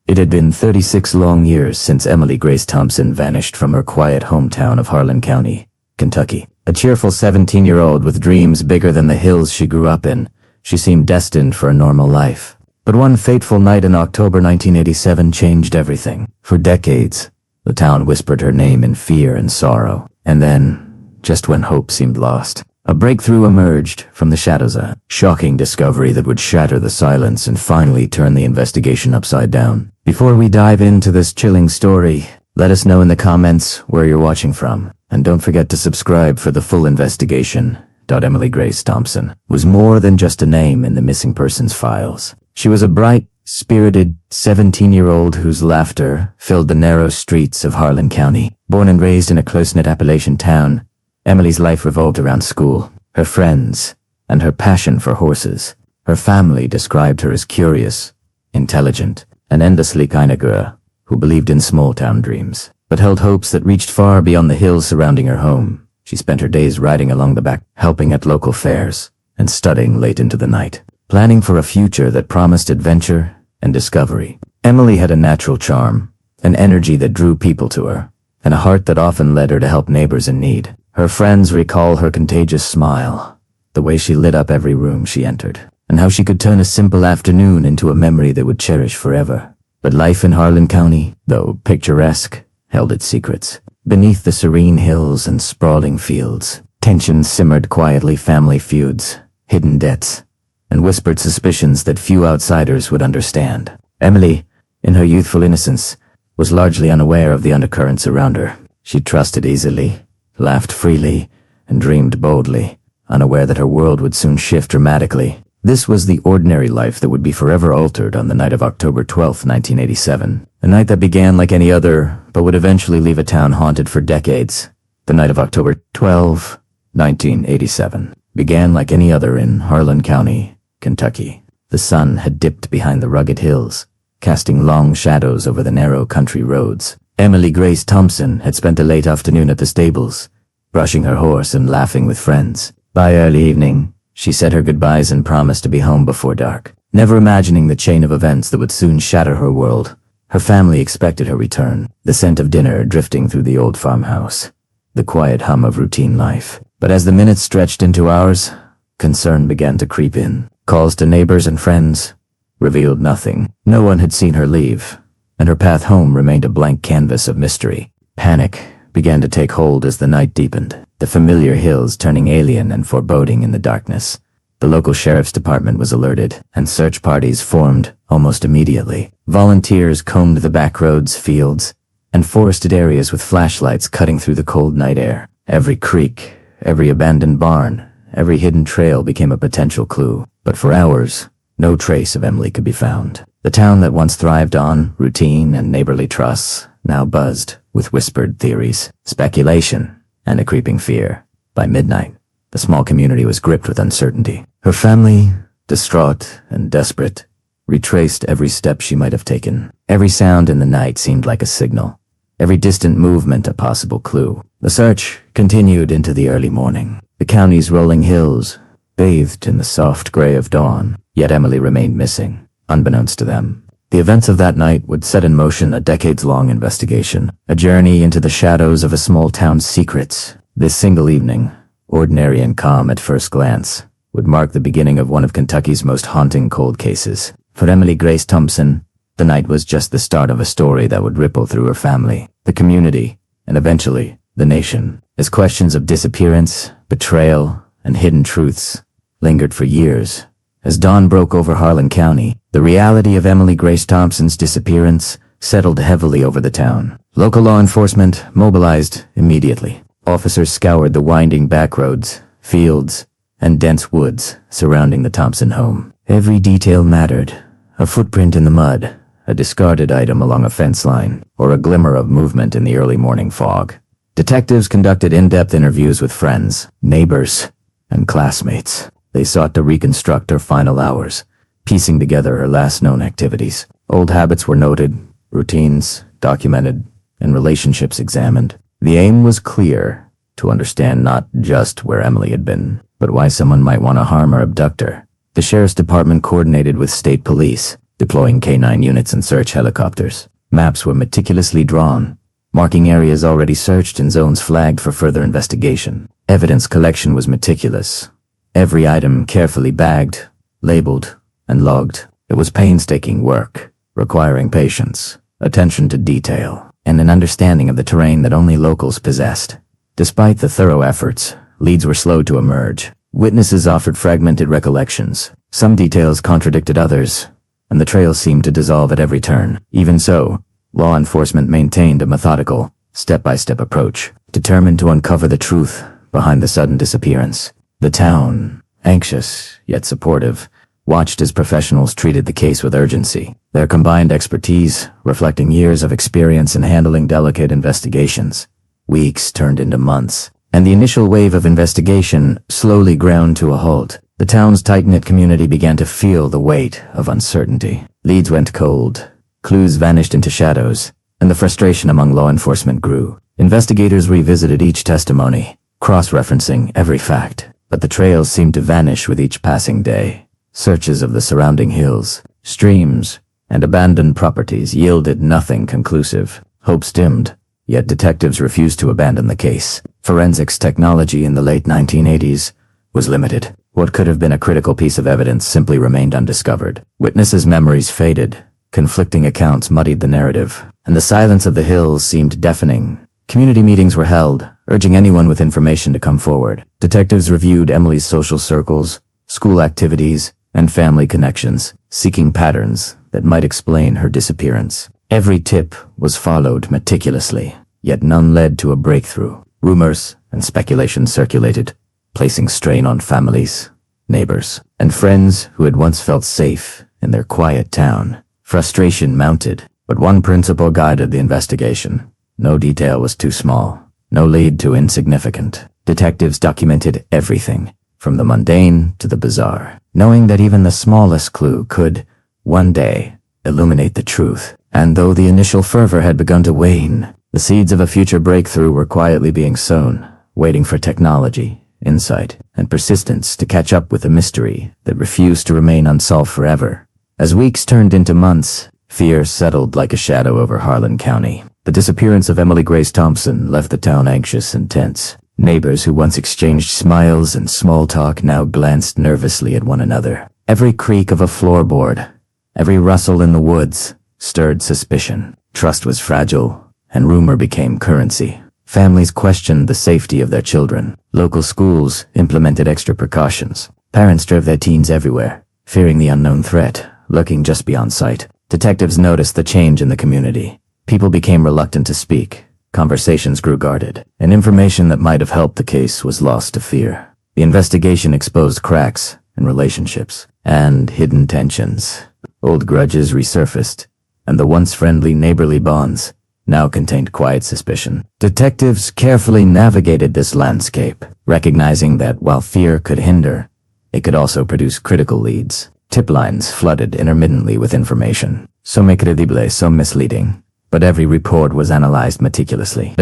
It had been 36 long years since Emily Grace Thompson vanished from her quiet hometown of Harlan County, Kentucky. A cheerful 17-year-old with dreams bigger than the hills she grew up in, she seemed destined for a normal life. But one fateful night in October 1987 changed everything. For decades, the town whispered her name in fear and sorrow. And then, just when hope seemed lost, a breakthrough emerged from the shadows, a shocking discovery that would shatter the silence and finally turn the investigation upside down. Before we dive into this chilling story, let us know in the comments where you're watching from. And don't forget to subscribe for the full investigation. Emily Grace Thompson was more than just a name in the missing persons files. She was a bright, spirited 17-year-old whose laughter filled the narrow streets of Harlan County. Born and raised in a close-knit Appalachian town, Emily's life revolved around school, her friends, and her passion for horses. Her family described her as curious, intelligent, and endlessly kind of girl who believed in small-town dreams, but held hopes that reached far beyond the hills surrounding her home. She spent her days riding along the back, helping at local fairs, and studying late into the night, planning for a future that promised adventure and discovery. Emily had a natural charm, an energy that drew people to her, and a heart that often led her to help neighbors in need. Her friends recall her contagious smile, the way she lit up every room she entered, and how she could turn a simple afternoon into a memory they would cherish forever. But life in Harlan County, though picturesque, held its secrets. Beneath the serene hills and sprawling fields, tension simmered quietly, family feuds, hidden debts, and whispered suspicions that few outsiders would understand. Emily, in her youthful innocence, was largely unaware of the undercurrents around her. She trusted easily, laughed freely, and dreamed boldly, unaware that her world would soon shift dramatically. This was the ordinary life that would be forever altered on the night of October 12, 1987. A night that began like any other, but would eventually leave a town haunted for decades. The night of October 12, 1987, began like any other in Harlan County, Kentucky. The sun had dipped behind the rugged hills, casting long shadows over the narrow country roads. Emily Grace Thompson had spent a late afternoon at the stables, brushing her horse and laughing with friends. By early evening, she said her goodbyes and promised to be home before dark, never imagining the chain of events that would soon shatter her world. Her family expected her return, the scent of dinner drifting through the old farmhouse, the quiet hum of routine life. But as the minutes stretched into hours, concern began to creep in. Calls to neighbors and friends revealed nothing. No one had seen her leave, and her path home remained a blank canvas of mystery. Panic began to take hold as the night deepened, the familiar hills turning alien and foreboding in the darkness. The local sheriff's department was alerted, and search parties formed almost immediately. Volunteers combed the back roads, fields, and forested areas with flashlights cutting through the cold night air. Every creek, every abandoned barn, every hidden trail became a potential clue. But for hours, no trace of Emily could be found. The town that once thrived on routine and neighborly trusts now buzzed with whispered theories, speculation, and a creeping fear. By midnight, the small community was gripped with uncertainty. Her family, distraught and desperate, retraced every step she might have taken. Every sound in the night seemed like a signal, every distant movement a possible clue. The search continued into the early morning. The county's rolling hills bathed in the soft gray of dawn, yet Emily remained missing, unbeknownst to them. The events of that night would set in motion a decades-long investigation, a journey into the shadows of a small town's secrets. This single evening, ordinary and calm at first glance, would mark the beginning of one of Kentucky's most haunting cold cases. For Emily Grace Thompson, the night was just the start of a story that would ripple through her family, the community, and eventually, the nation, as questions of disappearance, betrayal, and hidden truths lingered for years. As dawn broke over Harlan County, the reality of Emily Grace Thompson's disappearance settled heavily over the town. Local law enforcement mobilized immediately. Officers scoured the winding back roads, fields, and dense woods surrounding the Thompson home. Every detail mattered. A footprint in the mud, a discarded item along a fence line, or a glimmer of movement in the early morning fog. Detectives conducted in-depth interviews with friends, neighbors, and classmates. They sought to reconstruct her final hours, piecing together her last known activities. Old habits were noted, routines documented, and relationships examined. The aim was clear: to understand not just where Emily had been, but why someone might want to harm or abduct her. The sheriff's department coordinated with state police, deploying K-9 units and search helicopters. Maps were meticulously drawn, marking areas already searched and zones flagged for further investigation. Evidence collection was meticulous. Every item carefully bagged, labeled, and logged. It was painstaking work, requiring patience, attention to detail, and an understanding of the terrain that only locals possessed. Despite the thorough efforts, leads were slow to emerge. Witnesses offered fragmented recollections. Some details contradicted others, and the trail seemed to dissolve at every turn. Even so, law enforcement maintained a methodical, step-by-step approach, determined to uncover the truth behind the sudden disappearance. The town, anxious yet supportive, watched as professionals treated the case with urgency, their combined expertise reflecting years of experience in handling delicate investigations. Weeks turned into months, and the initial wave of investigation slowly ground to a halt. The town's tight-knit community began to feel the weight of uncertainty. Leads went cold, clues vanished into shadows, and the frustration among law enforcement grew. Investigators revisited each testimony, cross-referencing every fact, but the trails seemed to vanish with each passing day. Searches of the surrounding hills, streams, and abandoned properties yielded nothing conclusive. Hopes dimmed, yet detectives refused to abandon the case. Forensics technology in the late 1980s was limited. What could have been a critical piece of evidence simply remained undiscovered. Witnesses' memories faded, conflicting accounts muddied the narrative, and the silence of the hills seemed deafening. Community meetings were held, urging anyone with information to come forward. Detectives reviewed Emily's social circles, school activities, and family connections, seeking patterns that might explain her disappearance. Every tip was followed meticulously, yet none led to a breakthrough. Rumors and speculation circulated, placing strain on families, neighbors, and friends who had once felt safe in their quiet town. Frustration mounted, but one principle guided the investigation. No detail was too small, no lead too insignificant. Detectives documented everything, from the mundane to the bizarre, knowing that even the smallest clue could, one day, illuminate the truth. And though the initial fervor had begun to wane, the seeds of a future breakthrough were quietly being sown, waiting for technology, insight, and persistence to catch up with a mystery that refused to remain unsolved forever. As weeks turned into months, fear settled like a shadow over Harlan County. The disappearance of Emily Grace Thompson left the town anxious and tense. Neighbors who once exchanged smiles and small talk now glanced nervously at one another. Every creak of a floorboard, every rustle in the woods, stirred suspicion. Trust was fragile, and rumor became currency. Families questioned the safety of their children. Local schools implemented extra precautions. Parents drove their teens everywhere, fearing the unknown threat lurking just beyond sight. Detectives noticed the change in the community. People became reluctant to speak. Conversations grew guarded, and information that might have helped the case was lost to fear. The investigation exposed cracks in relationships and hidden tensions. Old grudges resurfaced, and the once friendly neighborly bonds now contained quiet suspicion. Detectives carefully navigated this landscape, recognizing that while fear could hinder, it could also produce critical leads. Tip lines flooded intermittently with information, some incredible, some misleading. But every report was analyzed meticulously.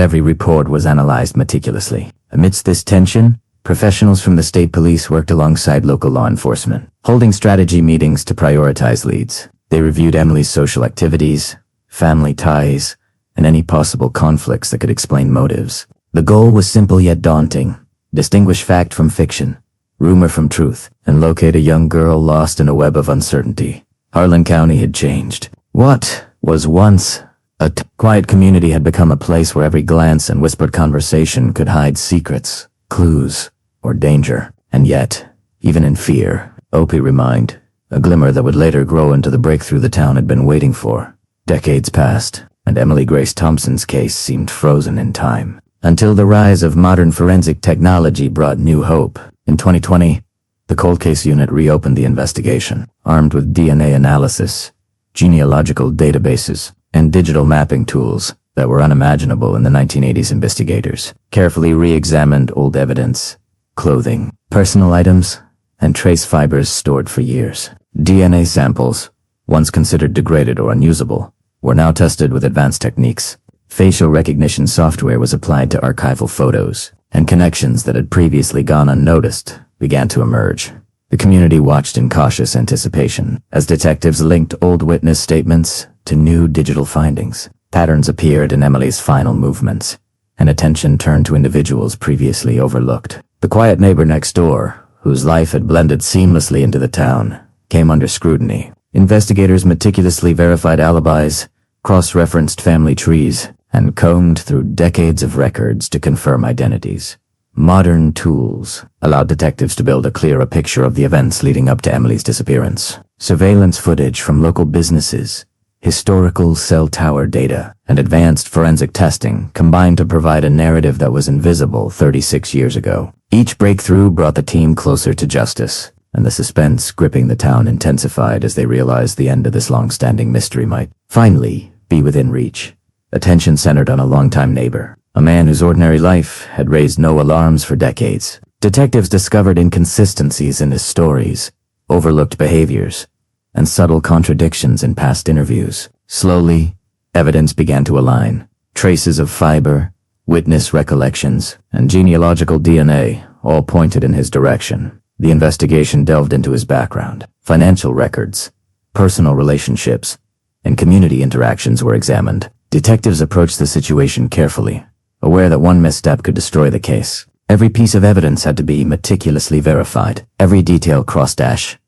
Amidst this tension, professionals from the state police worked alongside local law enforcement, holding strategy meetings to prioritize leads. They reviewed Emily's social activities, family ties, and any possible conflicts that could explain motives. The goal was simple yet daunting: distinguish fact from fiction, rumor from truth, and locate a young girl lost in a web of uncertainty. Harlan County had changed. What was once a quiet community had become a place where every glance and whispered conversation could hide secrets, clues, or danger. And yet, even in fear, Opie remained, a glimmer that would later grow into the breakthrough the town had been waiting for. Decades passed, and Emily Grace Thompson's case seemed frozen in time, until the rise of modern forensic technology brought new hope. In 2020, the cold case unit reopened the investigation, armed with DNA analysis, genealogical databases, and digital mapping tools that were unimaginable in the 1980s. Investigators carefully re-examined old evidence, clothing, personal items, and trace fibers stored for years. DNA samples, once considered degraded or unusable, were now tested with advanced techniques. Facial recognition software was applied to archival photos, and connections that had previously gone unnoticed began to emerge. The community watched in cautious anticipation as detectives linked old witness statements to new digital findings. Patterns appeared in Emily's final movements, and attention turned to individuals previously overlooked. The quiet neighbor next door, whose life had blended seamlessly into the town, came under scrutiny. Investigators meticulously verified alibis, cross-referenced family trees, and combed through decades of records to confirm identities. Modern tools allowed detectives to build a clearer picture of the events leading up to Emily's disappearance. Surveillance footage from local businesses, historical cell tower data, and advanced forensic testing combined to provide a narrative that was invisible 36 years ago. Each breakthrough brought the team closer to justice, and the suspense gripping the town intensified as they realized the end of this long-standing mystery might finally be within reach. Attention centered on a longtime neighbor, a man whose ordinary life had raised no alarms for decades. Detectives discovered inconsistencies in his stories, overlooked behaviors, and subtle contradictions in past interviews. Slowly, evidence began to align. Traces of fiber, witness recollections, and genealogical DNA all pointed in his direction. The investigation delved into his background. Financial records, personal relationships, and community interactions were examined. Detectives approached the situation carefully, aware that one misstep could destroy the case. Every piece of evidence had to be meticulously verified. Every detail cross-checked.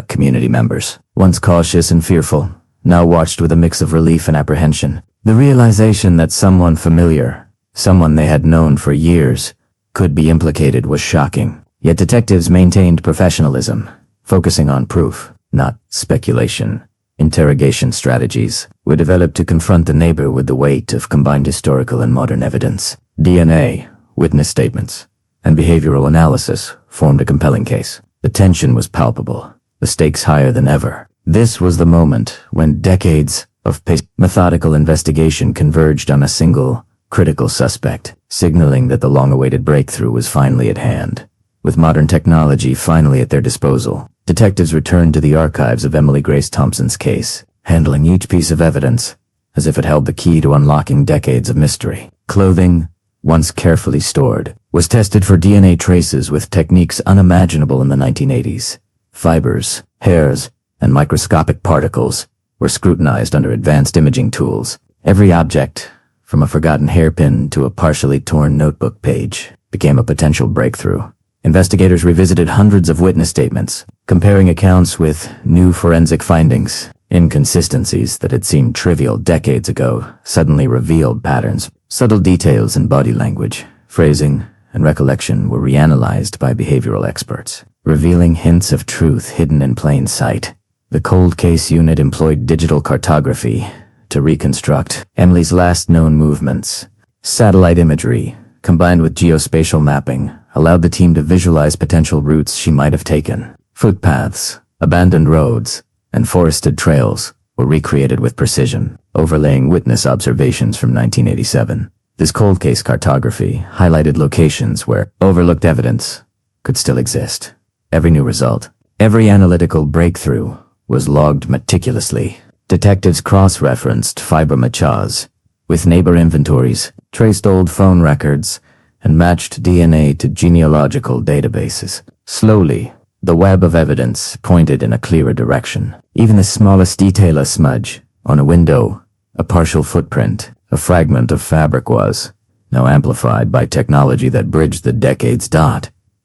Community members, once cautious and fearful, now watched with a mix of relief and apprehension. The realization that someone familiar, someone they had known for years, could be implicated was shocking. Yet detectives maintained professionalism, focusing on proof, not speculation. Interrogation strategies were developed to confront the neighbor with the weight of combined historical and modern evidence. DNA, witness statements, and behavioral analysis formed a compelling case. The tension was palpable, the stakes higher than ever. This was the moment when decades of methodical investigation converged on a single, critical suspect, signaling that the long-awaited breakthrough was finally at hand. With modern technology finally at their disposal, detectives returned to the archives of Emily Grace Thompson's case, handling each piece of evidence as if it held the key to unlocking decades of mystery. Clothing, once carefully stored, was tested for DNA traces with techniques unimaginable in the 1980s. Fibers, hairs, and microscopic particles were scrutinized under advanced imaging tools. Every object, from a forgotten hairpin to a partially torn notebook page, became a potential breakthrough. Investigators revisited hundreds of witness statements, comparing accounts with new forensic findings. Inconsistencies that had seemed trivial decades ago suddenly revealed patterns. Subtle details in body language, phrasing, and recollection were reanalyzed by behavioral experts, revealing hints of truth hidden in plain sight. The cold case unit employed digital cartography to reconstruct Emily's last known movements. Satellite imagery, combined with geospatial mapping, allowed the team to visualize potential routes she might have taken. Footpaths, abandoned roads, and forested trails were recreated with precision, overlaying witness observations from 1987. This cold case cartography highlighted locations where overlooked evidence could still exist. Every new result, every analytical breakthrough was logged meticulously. Detectives cross-referenced fibromatchas with neighbor inventories, traced old phone records, and matched DNA to genealogical databases. Slowly, the web of evidence pointed in a clearer direction. Even the smallest detail, a smudge on a window, a partial footprint, a fragment of fabric was now amplified by technology that bridged the decades.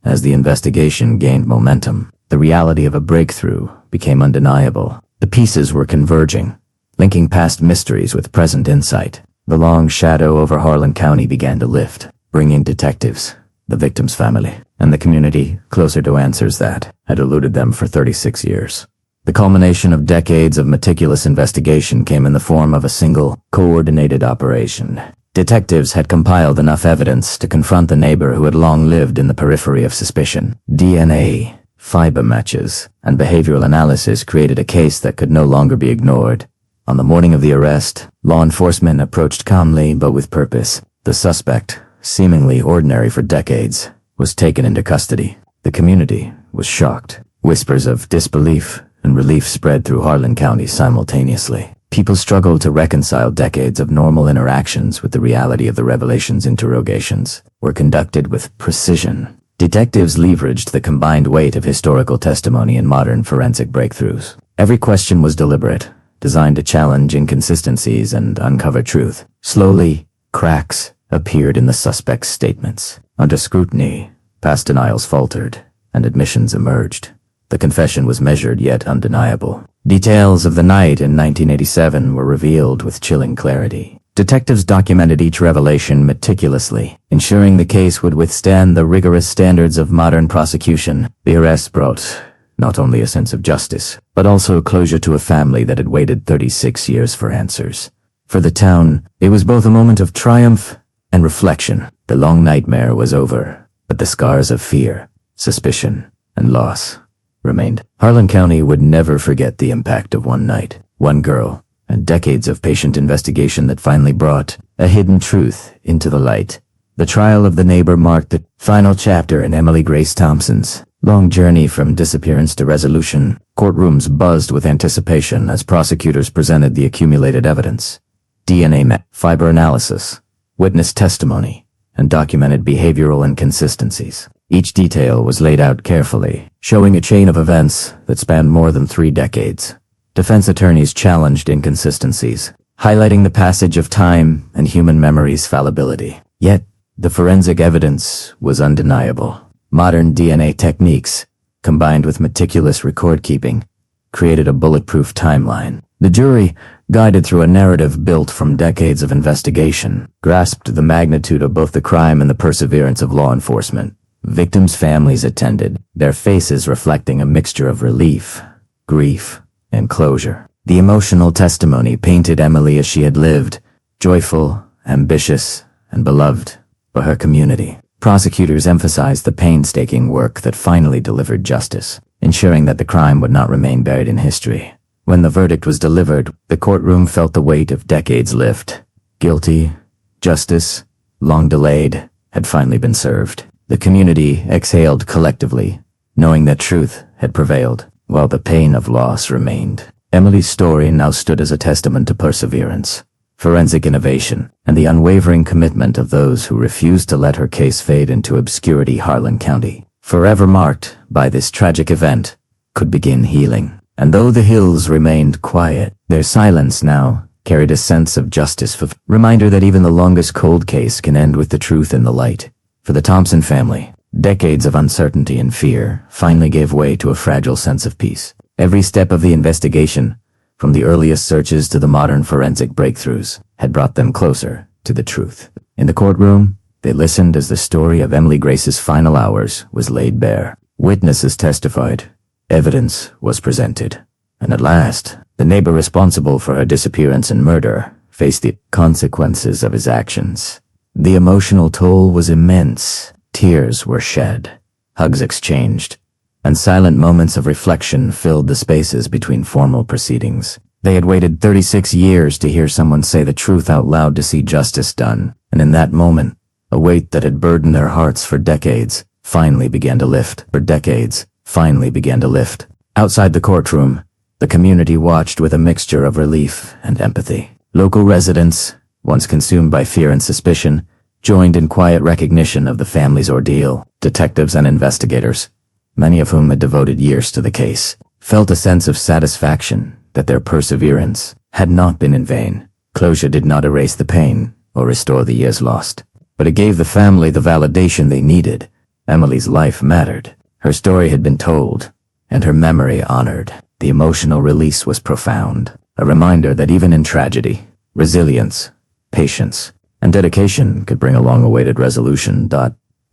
As the investigation gained momentum, the reality of a breakthrough became undeniable. The pieces were converging, linking past mysteries with present insight. The long shadow over Harlan County began to lift, bringing detectives, the victim's family, and the community closer to answers that had eluded them for 36 years. The culmination of decades of meticulous investigation came in the form of a single, coordinated operation. Detectives had compiled enough evidence to confront the neighbor who had long lived in the periphery of suspicion. DNA, fiber matches, and behavioral analysis created a case that could no longer be ignored. On the morning of the arrest, law enforcement approached calmly but with purpose. The suspect, seemingly ordinary for decades, was taken into custody. The community was shocked. Whispers of disbelief and relief spread through Harlan County simultaneously. People struggled to reconcile decades of normal interactions with the reality of the revelations. Interrogations were conducted with precision. Detectives leveraged the combined weight of historical testimony and modern forensic breakthroughs. Every question was deliberate, designed to challenge inconsistencies and uncover truth. Slowly, cracks appeared in the suspect's statements. Under scrutiny, past denials faltered, and admissions emerged. The confession was measured yet undeniable. Details of the night in 1987 were revealed with chilling clarity. Detectives documented each revelation meticulously, ensuring the case would withstand the rigorous standards of modern prosecution. The arrest brought not only a sense of justice, but also closure to a family that had waited 36 years for answers. For the town, it was both a moment of triumph and reflection. The long nightmare was over, but the scars of fear, suspicion, and loss remained. Harlan County would never forget the impact of one night, one girl, and decades of patient investigation that finally brought a hidden truth into the light. The trial of the neighbor marked the final chapter in Emily Grace Thompson's long journey from disappearance to resolution. Courtrooms buzzed with anticipation as prosecutors presented the accumulated evidence. DNA, fiber analysis, witness testimony, and documented behavioral inconsistencies. Each detail was laid out carefully, showing a chain of events that spanned more than 3 decades. Defense attorneys challenged inconsistencies, highlighting the passage of time and human memory's fallibility. Yet, the forensic evidence was undeniable. Modern DNA techniques, combined with meticulous record-keeping, created a bulletproof timeline. The jury, guided through a narrative built from decades of investigation, grasped the magnitude of both the crime and the perseverance of law enforcement. Victims' families attended, their faces reflecting a mixture of relief, grief, and closure. The emotional testimony painted Emily as she had lived, joyful, ambitious, and beloved for her community. Prosecutors emphasized the painstaking work that finally delivered justice, ensuring that the crime would not remain buried in history. When the verdict was delivered, the courtroom felt the weight of decades lift. Guilty, justice, long delayed, had finally been served. The community exhaled collectively, knowing that truth had prevailed, while the pain of loss remained. Emily's story now stood as a testament to perseverance, forensic innovation, and the unwavering commitment of those who refused to let her case fade into obscurity. Harlan County, forever marked by this tragic event, could begin healing. And though the hills remained quiet, their silence now carried a sense of justice, reminder that even the longest cold case can end with the truth in the light. For the Thompson family, decades of uncertainty and fear finally gave way to a fragile sense of peace. Every step of the investigation, from the earliest searches to the modern forensic breakthroughs, had brought them closer to the truth. In the courtroom, they listened as the story of Emily Grace's final hours was laid bare. Witnesses testified, evidence was presented, and at last, the neighbor responsible for her disappearance and murder faced the consequences of his actions. The emotional toll was immense. Tears were shed, hugs exchanged, and silent moments of reflection filled the spaces between formal proceedings. They had waited 36 years to hear someone say the truth out loud, to see justice done, and in that moment, a weight that had burdened their hearts for decades finally began to lift. Outside the courtroom, the community watched with a mixture of relief and empathy. Local residents, once consumed by fear and suspicion, joined in quiet recognition of the family's ordeal. Detectives and investigators, many of whom had devoted years to the case, felt a sense of satisfaction that their perseverance had not been in vain. Closure did not erase the pain or restore the years lost, but it gave the family the validation they needed. Emily's life mattered. Her story had been told, and her memory honored. The emotional release was profound, a reminder that even in tragedy, resilience, patience, and dedication could bring a long-awaited resolution.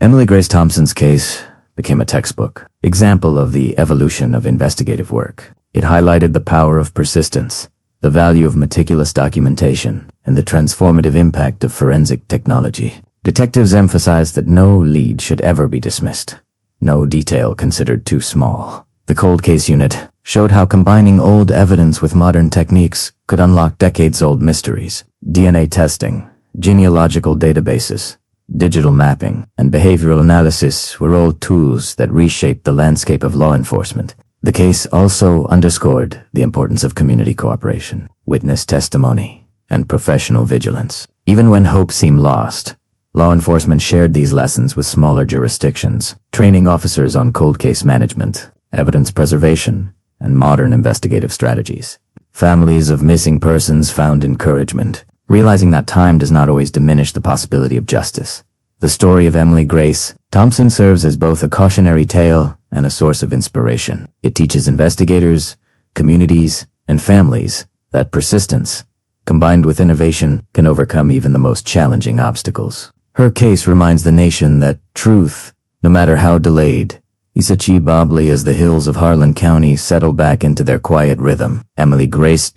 Emily Grace Thompson's case became a textbook example of the evolution of investigative work. It highlighted the power of persistence, the value of meticulous documentation, and the transformative impact of forensic technology. Detectives emphasized that no lead should ever be dismissed, no detail considered too small. The cold case unit showed how combining old evidence with modern techniques could unlock decades-old mysteries. DNA testing, genealogical databases, digital mapping, and behavioral analysis were all tools that reshaped the landscape of law enforcement. The case also underscored the importance of community cooperation, witness testimony, and professional vigilance. Even when hope seemed lost, Law enforcement shared these lessons with smaller jurisdictions, training officers on cold case management, evidence preservation, and modern investigative strategies. Families of missing persons found encouragement, realizing that time does not always diminish the possibility of justice. The story of Emily Grace Thompson serves as both a cautionary tale and a source of inspiration. It teaches investigators, communities, and families that persistence, combined with innovation, can overcome even the most challenging obstacles. Her case reminds the nation that truth, no matter how delayed, is achievable as the hills of Harlan County settle back into their quiet rhythm. Emily Grace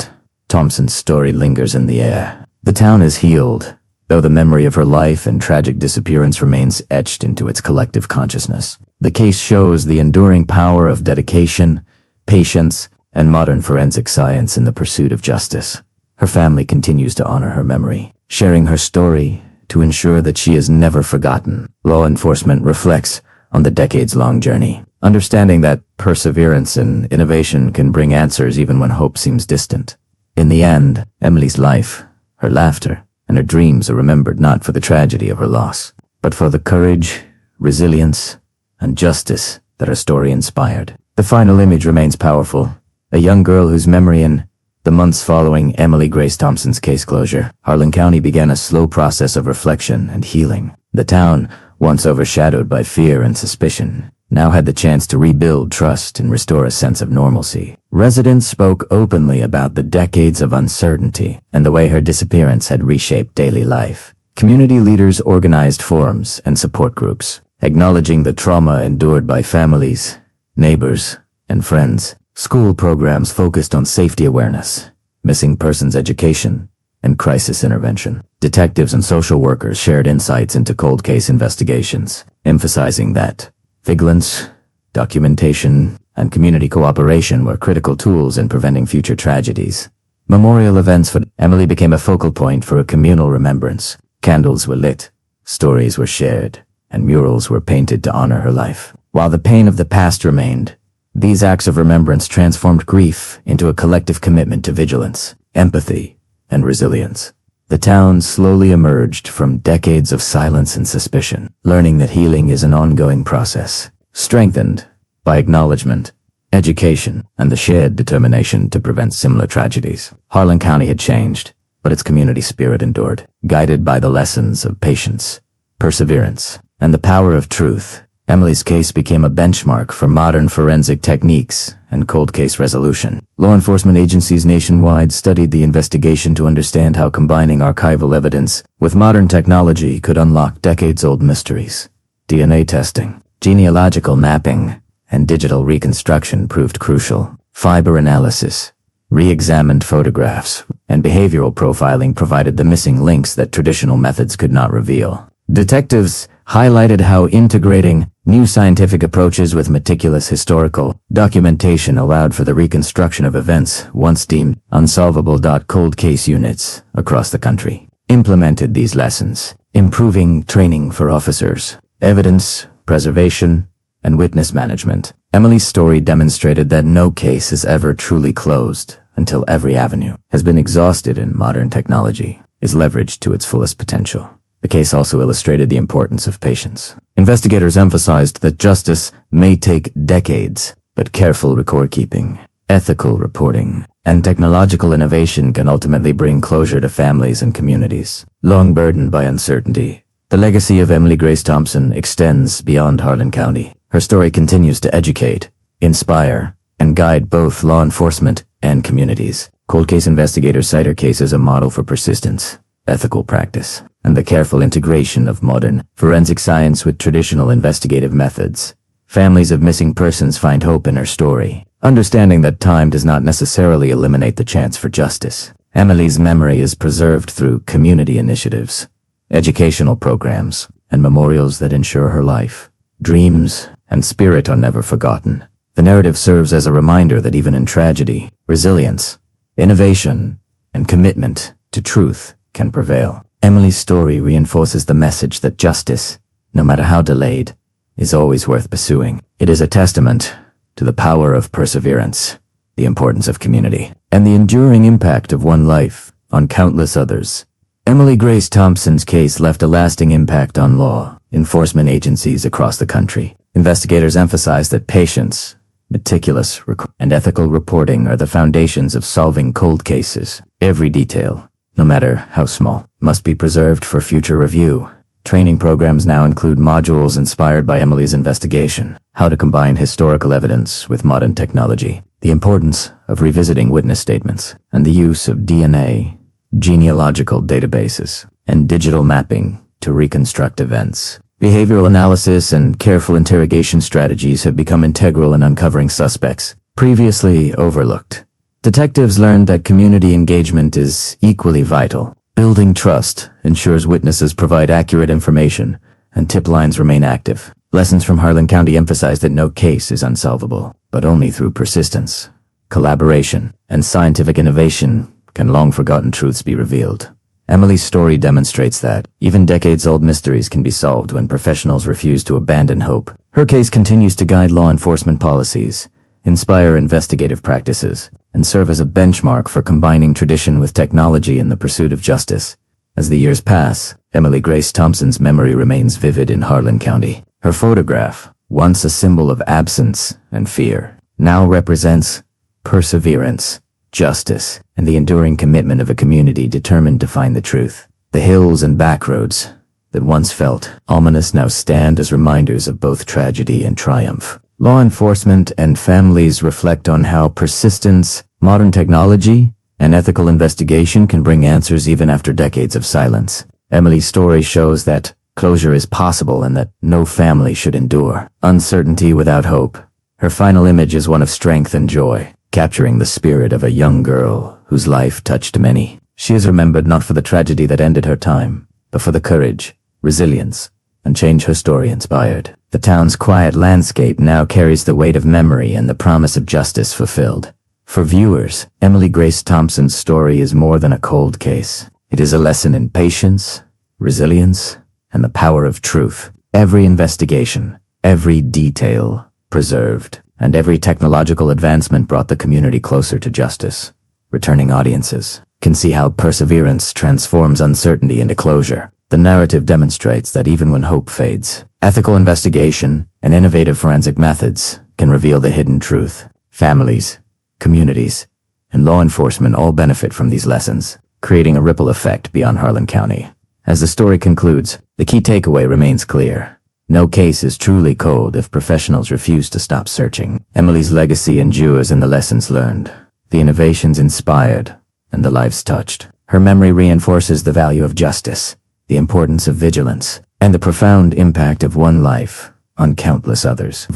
Thompson's story lingers in the air. The town is healed, though the memory of her life and tragic disappearance remains etched into its collective consciousness. The case shows the enduring power of dedication, patience, and modern forensic science in the pursuit of justice. Her family continues to honor her memory, sharing her story to ensure that she is never forgotten. Law enforcement reflects on the decades-long journey, understanding that perseverance and innovation can bring answers even when hope seems distant. In the end, Emily's life, her laughter, and her dreams are remembered not for the tragedy of her loss, but for the courage, resilience, and justice that her story inspired. The final image remains powerful. A young girl whose memory in the months following Emily Grace Thompson's case closure, Harlan County began a slow process of reflection and healing. The town, once overshadowed by fear and suspicion, now had the chance to rebuild trust and restore a sense of normalcy. Residents spoke openly about the decades of uncertainty and the way her disappearance had reshaped daily life. Community leaders organized forums and support groups, acknowledging the trauma endured by families, neighbors, and friends. School programs focused on safety awareness, missing persons education, and crisis intervention. Detectives and social workers shared insights into cold case investigations, emphasizing that vigilance, documentation, and community cooperation were critical tools in preventing future tragedies. Memorial events for Emily became a focal point for a communal remembrance. Candles were lit, stories were shared, and murals were painted to honor her life. While the pain of the past remained, these acts of remembrance transformed grief into a collective commitment to vigilance, empathy, and resilience. The town slowly emerged from decades of silence and suspicion, learning that healing is an ongoing process, strengthened by acknowledgement, education, and the shared determination to prevent similar tragedies. Harlan County had changed, but its community spirit endured, guided by the lessons of patience, perseverance, and the power of truth. Emily's case became a benchmark for modern forensic techniques and cold case resolution. Law enforcement agencies nationwide studied the investigation to understand how combining archival evidence with modern technology could unlock decades-old mysteries. DNA testing, genealogical mapping, and digital reconstruction proved crucial. Fiber analysis, re-examined photographs, and behavioral profiling provided the missing links that traditional methods could not reveal. Detectives highlighted how integrating new scientific approaches with meticulous historical documentation allowed for the reconstruction of events once deemed unsolvable. Cold case units across the country implemented these lessons, improving training for officers, evidence preservation, and witness management. Emily's story demonstrated that no case is ever truly closed until every avenue has been exhausted and modern technology is leveraged to its fullest potential. The case also illustrated the importance of patience. Investigators emphasized that justice may take decades, but careful record-keeping, ethical reporting, and technological innovation can ultimately bring closure to families and communities. Long burdened by uncertainty, the legacy of Emily Grace Thompson extends beyond Harlan County. Her story continues to educate, inspire, and guide both law enforcement and communities. Cold case investigators cite her case as a model for persistence, ethical practice, and the careful integration of modern forensic science with traditional investigative methods. Families of missing persons find hope in her story, understanding that time does not necessarily eliminate the chance for justice. Emily's memory is preserved through community initiatives, educational programs, and memorials that ensure her life, dreams, and spirit are never forgotten. The narrative serves as a reminder that even in tragedy, resilience, innovation, and commitment to truth can prevail. Emily's story reinforces the message that justice, no matter how delayed, is always worth pursuing. It is a testament to the power of perseverance, the importance of community, and the enduring impact of one life on countless others. Emily Grace Thompson's case left a lasting impact on law enforcement agencies across the country. Investigators emphasize that patience, and ethical reporting are the foundations of solving cold cases. Every detail, no matter how small, must be preserved for future review. Training programs now include modules inspired by Emily's investigation, how to combine historical evidence with modern technology, the importance of revisiting witness statements, and the use of DNA, genealogical databases, and digital mapping to reconstruct events. Behavioral analysis and careful interrogation strategies have become integral in uncovering suspects previously overlooked. Detectives learned that community engagement is equally vital. Building trust ensures witnesses provide accurate information and tip lines remain active. Lessons from Harlan County emphasize that no case is unsolvable, but only through persistence, collaboration, and scientific innovation can long-forgotten truths be revealed. Emily's story demonstrates that even decades-old mysteries can be solved when professionals refuse to abandon hope. Her case continues to guide law enforcement policies, inspire investigative practices, and serve as a benchmark for combining tradition with technology in the pursuit of justice. As the years pass, Emily Grace Thompson's memory remains vivid in Harlan County. Her photograph, once a symbol of absence and fear, now represents perseverance, justice, and the enduring commitment of a community determined to find the truth. The hills and backroads that once felt ominous now stand as reminders of both tragedy and triumph. Law enforcement and families reflect on how persistence, modern technology, and ethical investigation can bring answers even after decades of silence. Emily's story shows that closure is possible and that no family should endure uncertainty without hope. Her final image is one of strength and joy, capturing the spirit of a young girl whose life touched many. She is remembered not for the tragedy that ended her time, but for the courage, resilience, and change her story inspired. The town's quiet landscape now carries the weight of memory and the promise of justice fulfilled. For viewers, Emily Grace Thompson's story is more than a cold case. It is a lesson in patience, resilience, and the power of truth. Every investigation, every detail preserved, and every technological advancement brought the community closer to justice. Returning audiences can see how perseverance transforms uncertainty into closure. The narrative demonstrates that even when hope fades, ethical investigation and innovative forensic methods can reveal the hidden truth. Families, communities, and law enforcement all benefit from these lessons, creating a ripple effect beyond Harlan County. As the story concludes, the key takeaway remains clear. No case is truly cold if professionals refuse to stop searching. Emily's legacy endures in the lessons learned, the innovations inspired, and the lives touched. Her memory reinforces the value of justice, the importance of vigilance, and the profound impact of one life on countless others.